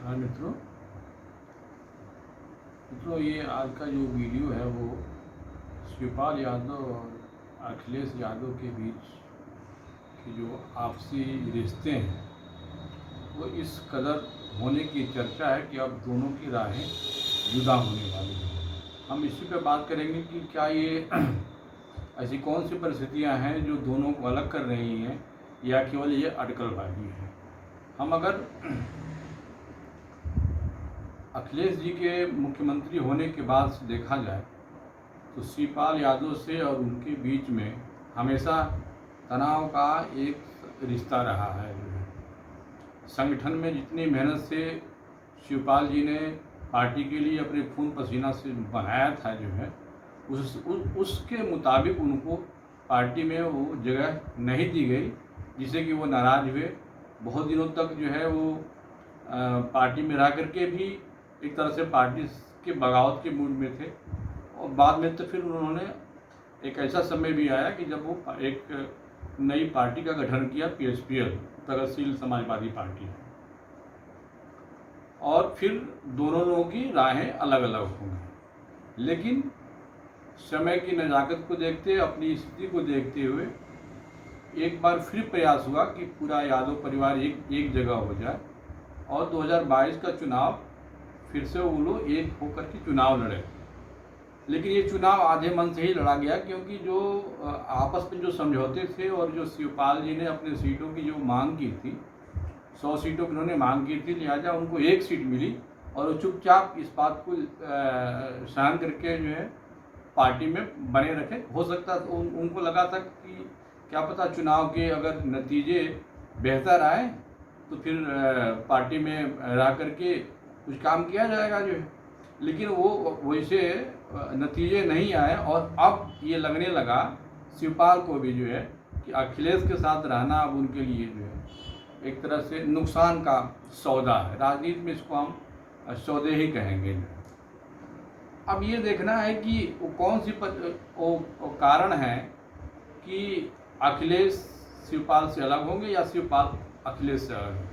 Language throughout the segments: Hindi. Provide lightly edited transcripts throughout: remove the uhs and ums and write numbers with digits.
हाँ मित्रों, ये आज का जो वीडियो है वो शिवपाल यादव और अखिलेश यादव के बीच के जो आपसी रिश्ते हैं वो इस कदर होने की चर्चा है कि अब दोनों की राहें जुदा होने वाली हैं। हम इसी पे बात करेंगे कि क्या ये ऐसी कौन सी परिस्थितियां हैं जो दोनों को अलग कर रही हैं या केवल ये अटकलबाजी है। हम अगर अखिलेश जी के मुख्यमंत्री होने के बाद से देखा जाए तो शिवपाल यादव से और उनके बीच में हमेशा तनाव का एक रिश्ता रहा है। संगठन में जितनी मेहनत से शिवपाल जी ने पार्टी के लिए अपने खून पसीना से बनाया था उसके मुताबिक उनको पार्टी में वो जगह नहीं दी गई, जिससे कि वो नाराज हुए। बहुत दिनों तक वो पार्टी में रह करके भी एक तरह से पार्टी के बगावत के मूड में थे। और बाद में तो फिर उन्होंने एक ऐसा समय भी आया कि जब वो एक नई पार्टी का गठन किया, PSPL, प्रगतिशील समाजवादी पार्टी, और फिर दोनों लोगों की राहें अलग अलग हो गई। लेकिन समय की नज़ाकत को देखते, अपनी स्थिति को देखते हुए एक बार फिर प्रयास हुआ कि पूरा यादव परिवार एक जगह हो जाए और 2022 का चुनाव फिर से वो लोग एक होकर के चुनाव लड़े। लेकिन ये चुनाव आधे मन से ही लड़ा गया, क्योंकि जो आपस में जो समझौते थे और जो शिवपाल जी ने अपने सीटों की जो मांग की थी, 100 सीटों की उन्होंने मांग की थी, लिहाजा उनको एक सीट मिली और वो चुपचाप इस बात को सहन करके पार्टी में बने रखे। हो सकता तो उनको लगा था कि क्या पता चुनाव के अगर नतीजे बेहतर आए तो फिर पार्टी में रह करके कुछ काम किया जाएगा लेकिन वो वैसे नतीजे नहीं आए। और अब ये लगने लगा शिवपाल को भी कि अखिलेश के साथ रहना अब उनके लिए एक तरह से नुकसान का सौदा है। राजनीति में इसको हम सौदे ही कहेंगे। अब ये देखना है कि वो कौन सी वो कारण है कि अखिलेश शिवपाल से अलग होंगे या शिवपाल अखिलेश से अलग होंगे।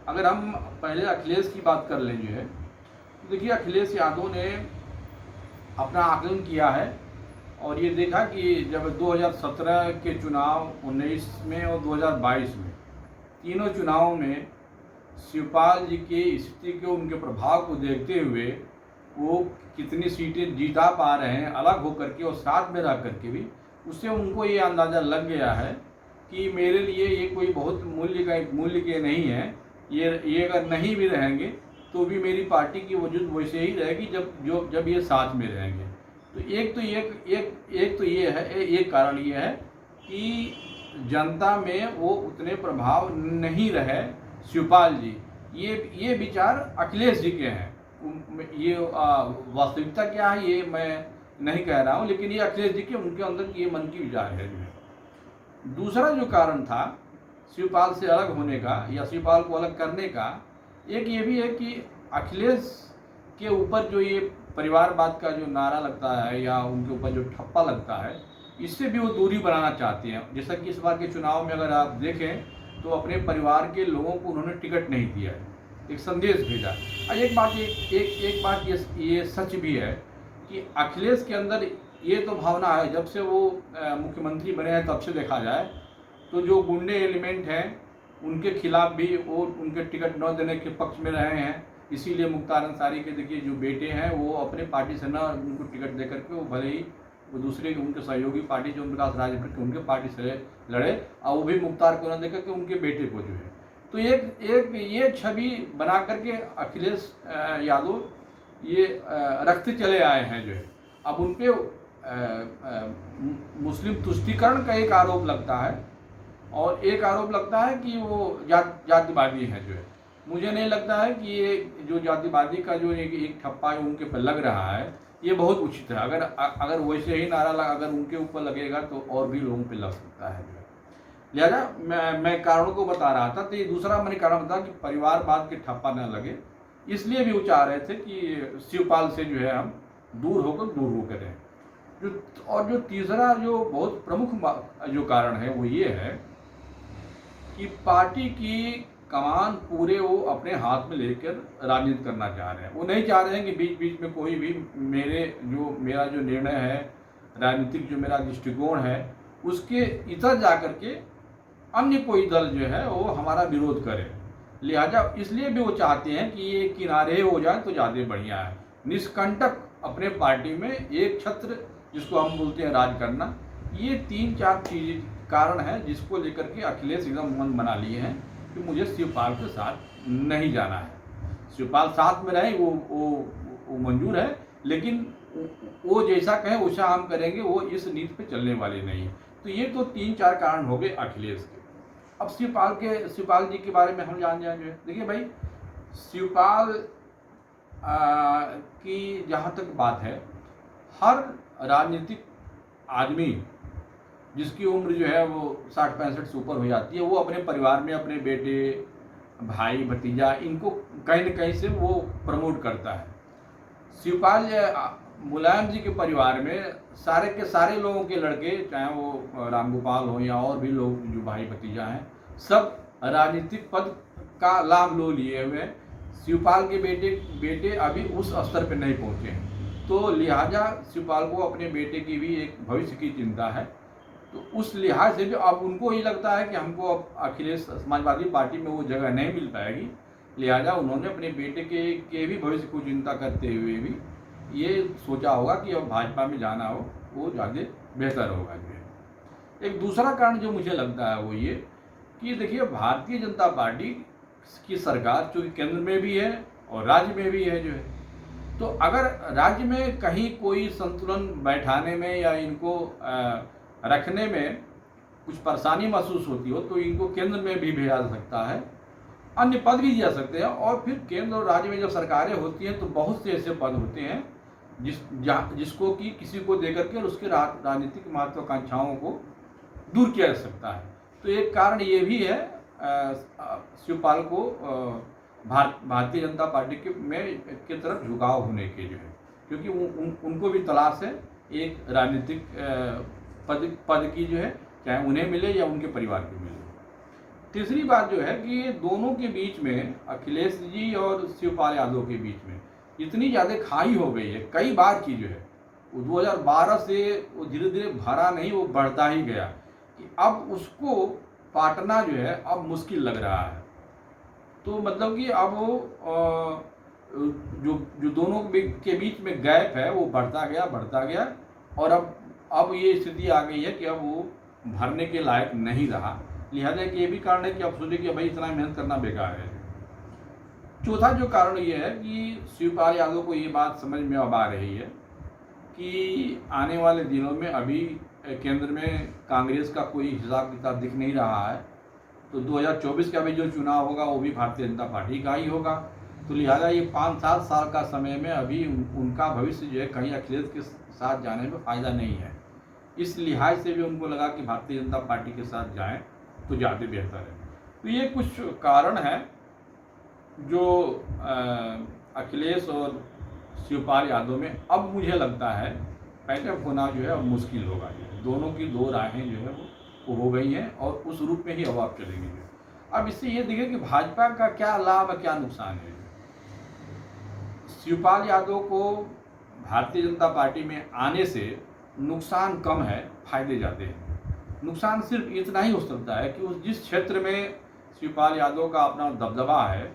अगर हम पहले अखिलेश की बात कर लें तो देखिए, अखिलेश यादव ने अपना आकलन किया है और ये देखा कि जब 2017 के चुनाव, 19 में और 2022 में, तीनों चुनावों में शिवपाल जी की स्थिति के, उनके प्रभाव को देखते हुए वो कितनी सीटें जीता पा रहे हैं अलग होकर के और साथ में रह करके भी, उससे उनको ये अंदाज़ा लग गया है कि मेरे लिए ये कोई बहुत मूल्य के नहीं है। ये अगर नहीं भी रहेंगे तो भी मेरी पार्टी की वजूद वैसे ही रहेगी जब ये साथ में रहेंगे। तो एक कारण ये है कि जनता में वो उतने प्रभाव नहीं रहे शिवपाल जी। ये विचार अखिलेश जी के हैं। ये वास्तविकता क्या है ये मैं नहीं कह रहा हूँ, लेकिन ये अखिलेश जी के, उनके अंदर की ये मन की विचार है दूसरा जो कारण था शिवपाल से अलग होने का या शिवपाल को अलग करने का, एक ये भी है कि अखिलेश के ऊपर जो ये परिवारवाद का जो नारा लगता है या उनके ऊपर जो ठप्पा लगता है, इससे भी वो दूरी बनाना चाहते हैं। जैसा कि इस बार के चुनाव में अगर आप देखें तो अपने परिवार के लोगों को उन्होंने टिकट नहीं दिया है, एक संदेश भेजा। और एक बात ये सच भी है कि अखिलेश के अंदर ये तो भावना है, जब से वो मुख्यमंत्री बने हैं तब से देखा जाए तो जो गुंडे एलिमेंट हैं उनके खिलाफ भी वो उनके टिकट न देने के पक्ष में रहे हैं। इसीलिए मुख्तार अंसारी के देखिए जो बेटे हैं वो अपने पार्टी से न उनको टिकट दे करके, वो भले ही वो दूसरे उनके सहयोगी पार्टी जो प्रकाश राज के उनके पार्टी से लड़े और वो भी मुख्तार को न दे करके उनके बेटे को तो एक ये छवि बना करके अखिलेश यादव ये रखते चले आए हैं अब उन पर मुस्लिम तुष्टीकरण का एक आरोप लगता है और एक आरोप लगता है कि वो जातिवादी है मुझे नहीं लगता है कि ये जो जातिवादी का जो एक ठप्पा उनके पर लग रहा है ये बहुत उचित है। अगर वैसे ही नारा अगर उनके ऊपर लगेगा तो और भी लोगों पे लग सकता है लिहाजा मैं कारणों को बता रहा था। तो ये दूसरा मैंने कारण बताया कि परिवारवाद के ठप्पा न लगे, इसलिए भी वो चाह रहे थे कि शिवपाल से हम दूर होकर रहें। और जो तीसरा जो बहुत प्रमुख जो कारण है वो ये है कि पार्टी की कमान पूरे वो अपने हाथ में लेकर राजनीति करना चाह रहे हैं। वो नहीं चाह रहे हैं कि बीच बीच में कोई भी मेरा जो निर्णय है, राजनीतिक जो मेरा दृष्टिकोण है, उसके इतर जा कर के अन्य कोई दल जो है वो हमारा विरोध करे। लिहाजा इसलिए भी वो चाहते हैं कि ये किनारे हो जाए तो ज़्यादा बढ़िया है। निष्कंटक अपने पार्टी में एक छत्र, जिसको हम बोलते हैं राज करना, ये 3-4 चीज कारण है जिसको लेकर के अखिलेश एकदम मन बना लिए हैं कि मुझे शिवपाल के साथ नहीं जाना है। शिवपाल साथ में रहे वो मंजूर है, लेकिन वो जैसा कहें वैसा हम करेंगे, वो इस नीति पे चलने वाले नहीं। तो ये तो 3-4 कारण हो गए अखिलेश के। अब शिवपाल जी के बारे में हम जान जाएंगे। देखिए भाई, शिवपाल की जहाँ तक बात है, हर राजनीतिक आदमी जिसकी उम्र जो है वो 60-65 से ऊपर हो जाती है, वो अपने परिवार में अपने बेटे, भाई, भतीजा, इनको कहीं न कहीं से वो प्रमोट करता है। शिवपाल मुलायम जी के परिवार में सारे के सारे लोगों के लड़के, चाहे वो रामगोपाल हो या और भी लोग जो भाई भतीजा हैं, सब राजनीतिक पद का लाभ लो लिए हुए। शिवपाल के बेटे अभी उस स्तर पर नहीं पहुँचे हैं, तो लिहाजा शिवपाल को अपने बेटे की भी एक भविष्य की चिंता है। तो उस लिहाज से भी अब उनको ही लगता है कि हमको अब अखिलेश समाजवादी पार्टी में वो जगह नहीं मिल पाएगी। लिहाजा उन्होंने अपने बेटे के भी भविष्य को चिंता करते हुए भी ये सोचा होगा कि अब भाजपा में जाना हो वो ज़्यादा बेहतर होगा। जो एक दूसरा कारण जो मुझे लगता है वो ये कि देखिए, भारतीय जनता पार्टी की सरकार जो केंद्र में भी है और राज्य में भी है जो है, तो अगर राज्य में कहीं कोई संतुलन बैठाने में या इनको रखने में कुछ परेशानी महसूस होती हो, तो इनको केंद्र में भी भेजा जा सकता है, अन्य पद भी दिया सकते हैं। और फिर केंद्र और राज्य में जब सरकारें होती हैं तो बहुत से ऐसे पद होते हैं जिसको कि किसी को देकर के उसके राजनीतिक महत्वाकांक्षाओं को दूर किया जा सकता है। तो एक कारण ये भी है शिवपाल को भारतीय जनता पार्टी के तरफ झुकाव होने के जो है, क्योंकि उनको भी तलाश है एक राजनीतिक पद की जो है, चाहे उन्हें मिले या उनके परिवार को मिले। तीसरी बात जो है कि दोनों के बीच में, अखिलेश जी और शिवपाल यादव के बीच में इतनी ज़्यादा खाई हो गई है कई बार की जो है, वो 2012 से वो धीरे धीरे भरा नहीं, वो बढ़ता ही गया कि अब उसको पाटना जो है अब मुश्किल लग रहा है। तो मतलब कि अब वो जो दोनों के बीच में गैप है वो बढ़ता गया और अब ये स्थिति आ गई है कि अब वो भरने के लायक नहीं रहा। लिहाजा कि ये भी कारण है कि अब सोचे कि भाई इतना मेहनत करना बेकार है। चौथा जो कारण ये है कि शिवपाल यादव को ये बात समझ में अब आ रही है कि आने वाले दिनों में अभी केंद्र में कांग्रेस का कोई हिसाब किताब दिख नहीं रहा है, तो 2024 का भी जो चुनाव होगा वो भी भारतीय जनता पार्टी का ही होगा। तो लिहाजा ये 5-7 साल का समय में अभी उनका भविष्य जो है कहीं अखिलेश के साथ जाने में फ़ायदा नहीं है। इस लिहाज से भी उनको लगा कि भारतीय जनता पार्टी के साथ जाएं तो ज़्यादा बेहतर है। तो ये कुछ कारण है जो अखिलेश और शिवपाल यादव में अब मुझे लगता है पैटअप होना जो है अब मुश्किल होगा। दोनों की दो राहें जो है वो हो गई हैं और उस रूप में ही अब आप चलेंगे। अब इससे ये देखिए कि भाजपा का क्या लाभ है, क्या नुकसान है। शिवपाल यादव को भारतीय जनता पार्टी में आने से नुकसान कम है, फायदे ज़्यादा हैं। नुकसान सिर्फ इतना ही हो सकता है कि उस जिस क्षेत्र में शिवपाल यादव का अपना दबदबा है,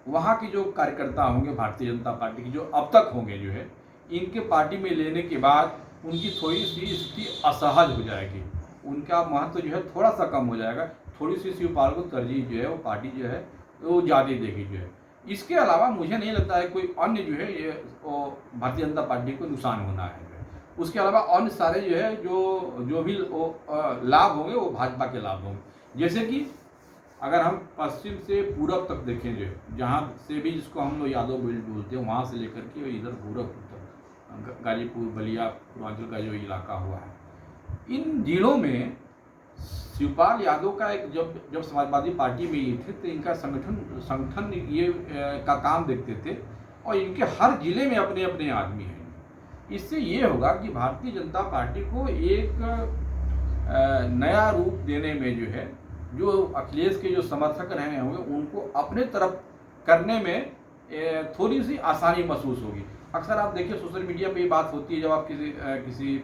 वहाँ के जो कार्यकर्ता होंगे भारतीय जनता पार्टी की, जो अब तक होंगे जो है, इनके पार्टी में लेने के बाद उनकी थोड़ी सी स्थिति असहज हो जाएगी, उनका महत्व जो है थोड़ा सा कम हो जाएगा। थोड़ी सी शिवपाल को तरजीह जो है वो पार्टी जो है वो ज़्यादा देगी जो है। इसके अलावा मुझे नहीं लगता है कोई अन्य जो है ये भारतीय जनता पार्टी को नुकसान होना है। उसके अलावा अन्य सारे जो है जो भी लाभ होंगे वो भाजपा के लाभ होंगे। जैसे कि अगर हम पश्चिम से पूरब तक देखें, जो जहाँ से भी जिसको हम लोग यादव बेल्ट बोलते हैं, वहाँ से लेकर के इधर पूरब तक गाजीपुर, बलिया, पूर्वांचल का जो इलाका हुआ है, इन जिलों में शिवपाल यादव का एक जब समाजवादी पार्टी में ये थे तो इनका संगठन ये का काम देखते थे और इनके हर जिले में अपने अपने आदमी हैं। इससे ये होगा कि भारतीय जनता पार्टी को एक नया रूप देने में जो है जो अखिलेश के जो समर्थक रहे होंगे उनको अपने तरफ करने में थोड़ी सी आसानी महसूस होगी। अक्सर आप देखिए सोशल मीडिया पे ये बात होती है, जब आप किसी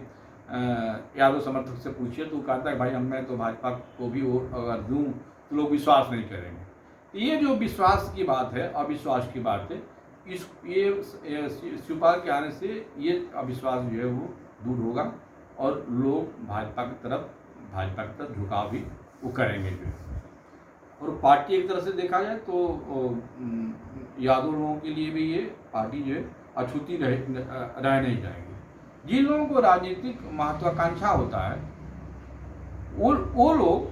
यादव समर्थक से पूछिए तो कहता है भाई मैं तो भाजपा को भी वोट अगर दूँ तो लोग विश्वास नहीं करेंगे। तो ये जो विश्वास की बात है, अविश्वास की बात है, ये शिवपाल के आने से ये अविश्वास जो है वो दूर होगा और लोग भाजपा की तरफ झुकाव भी वो करेंगे जो है। और पार्टी एक तरह से देखा जाए तो यादव लोगों के लिए भी ये पार्टी जो है अछूती रह नहीं जाएगी। जिन लोगों को राजनीतिक महत्वाकांक्षा होता है वो लोग,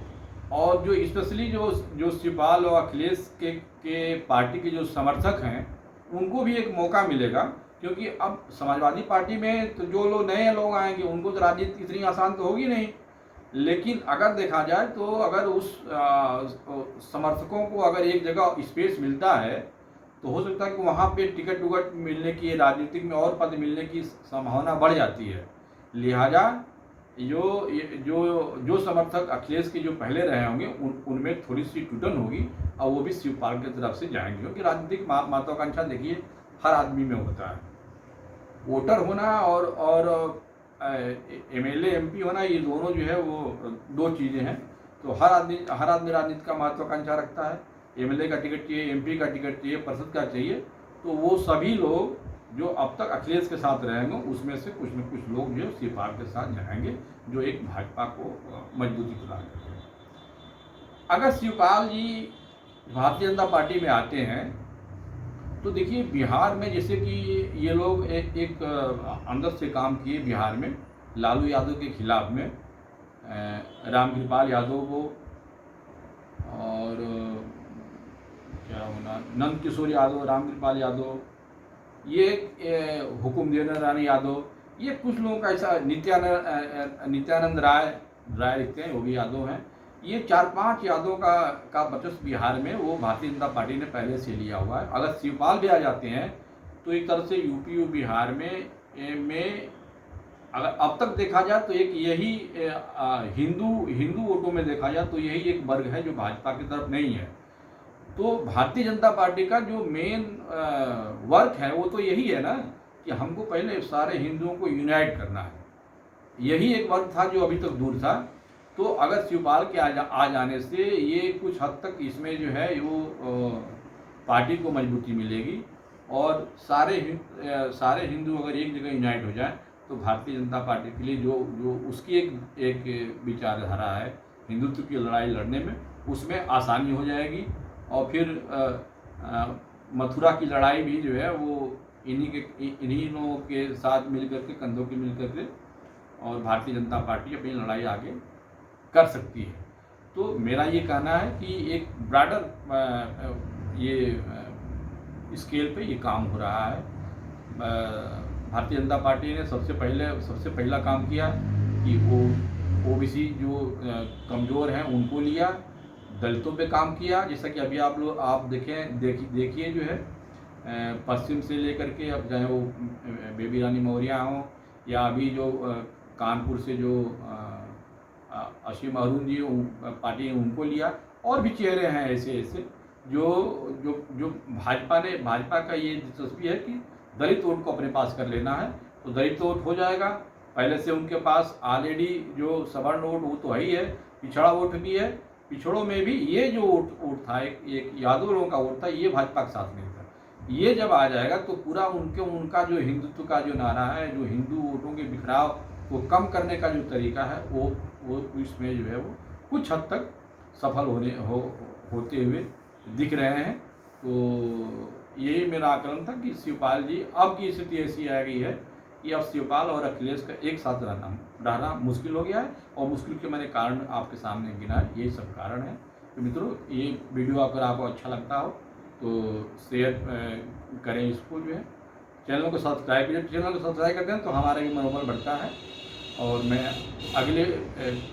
और जो स्पेशली जो शिवपाल और अखिलेश के पार्टी के जो समर्थक हैं उनको भी एक मौका मिलेगा, क्योंकि अब समाजवादी पार्टी में तो जो लोग नए लोग आएंगे उनको तो राजनीति इतनी आसान तो होगी नहीं। लेकिन अगर देखा जाए तो अगर उस समर्थकों को अगर एक जगह स्पेस मिलता है तो हो सकता है कि वहाँ पे टिकट उकट मिलने की, राजनीतिक में और पद मिलने की संभावना बढ़ जाती है। लिहाजा जो समर्थक अखिलेश के जो पहले रहे होंगे उनमें थोड़ी सी टूटन होगी और वो भी शिवपाल की तरफ से जाएंगे, क्योंकि राजनीतिक महत्वाकांक्षा देखिए हर आदमी में होता है। वोटर होना और एमएलए एमपी होना, ये दोनों जो है वो दो चीज़ें हैं। तो हर आदमी राजनीति का महत्वाकांक्षा रखता है। एमएलए का टिकट चाहिए, एमपी का टिकट चाहिए, परिषद का चाहिए। तो वो सभी लोग जो अब तक अखिलेश के साथ रहेंगे उसमें से कुछ न कुछ लोग जो शिवपाल के साथ जाएंगे, जो एक भाजपा को मजबूती प्रदान करेंगे। अगर शिवपाल जी भारतीय जनता पार्टी में आते हैं तो देखिए बिहार में जैसे कि ये लोग एक अंदर से काम किए बिहार में लालू यादव के खिलाफ में, रामकृपाल यादव को और क्या होना नंद किशोर यादव, रामकृपाल यादव, ये हुकुमदेव रानी यादव, ये कुछ लोगों का ऐसा नित्यानंद राय लिखते हैं, वो भी यादव हैं। ये 4-5 यादवों का वर्चस्व बिहार में वो भारतीय जनता पार्टी ने पहले से लिया हुआ है। अगर शिवपाल भी आ जाते हैं तो एक तरह से यूपी बिहार में अगर अब तक देखा जाए तो एक यही हिंदू वोटों में देखा जाए तो यही एक वर्ग है जो भाजपा की तरफ नहीं है। तो भारतीय जनता पार्टी का जो मेन वर्क है वो तो यही है ना कि हमको पहले सारे हिंदुओं को यूनाइट करना है। यही एक वर्क था जो अभी तक दूर था। तो अगर शिवपाल के आ जाने से ये कुछ हद तक इसमें जो है वो पार्टी को मजबूती मिलेगी और सारे हिंदू अगर एक जगह यूनाइट हो जाए तो भारतीय जनता पार्टी के लिए जो उसकी एक विचारधारा है हिंदुत्व की लड़ाई लड़ने में, उसमें आसानी हो जाएगी। और फिर मथुरा की लड़ाई भी जो है वो इन्हीं लोगों के साथ मिलकर के, कंधों के मिलकर के, और भारतीय जनता पार्टी अपनी लड़ाई आगे कर सकती है। तो मेरा ये कहना है कि एक ब्रॉडर ये स्केल पे ये काम हो रहा है। भारतीय जनता पार्टी ने सबसे पहला काम किया कि वो ओबीसी जो कमज़ोर हैं उनको लिया, दलितों पे काम किया। जैसा कि अभी आप देखिए जो है पश्चिम से लेकर के अब चाहे वो बेबी रानी मौर्य हों या अभी जो कानपुर से जो असीम अरुण जी पार्टी ने उनको लिया, और भी चेहरे हैं ऐसे जो भाजपा का ये दिलचस्पी है कि दलित वोट को अपने पास कर लेना है। तो दलित वोट हो जाएगा, पहले से उनके पास ऑलरेडी जो सवर्ण वोट वो तो है ही है, पिछड़ा वोट भी है। पिछड़ों में भी ये जो वोट था एक यादव लोगों का वोट था, ये भाजपा के साथ नहीं था। ये जब आ जाएगा तो पूरा उनका जो हिंदुत्व का जो नारा है, जो हिंदू वोटों के बिखराव को कम करने का जो तरीका है वो इसमें जो है वो कुछ हद तक सफल होते हुए दिख रहे हैं। तो यही मेरा आकलन था कि शिवपाल जी अब की स्थिति ऐसी आ गई है कि अब शिवपाल और अखिलेश का एक साथ रहना मुश्किल हो गया है, और मुश्किल के मैंने कारण आपके सामने गिना है, यही सब कारण है। तो मित्रों, ये वीडियो अगर आपको अच्छा लगता हो तो शेयर करें इसको जो है, चैनल को सब्सक्राइब करें। चैनल को सब्सक्राइब करते हैं तो हमारा भी मनोबल बढ़ता है, और मैं अगले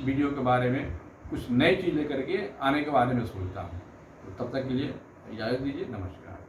वीडियो के बारे में कुछ नई चीज़ लेकर के आने के बारे में सोचता हूँ। तो तब तक के लिए इजाज़त दीजिए, नमस्कार।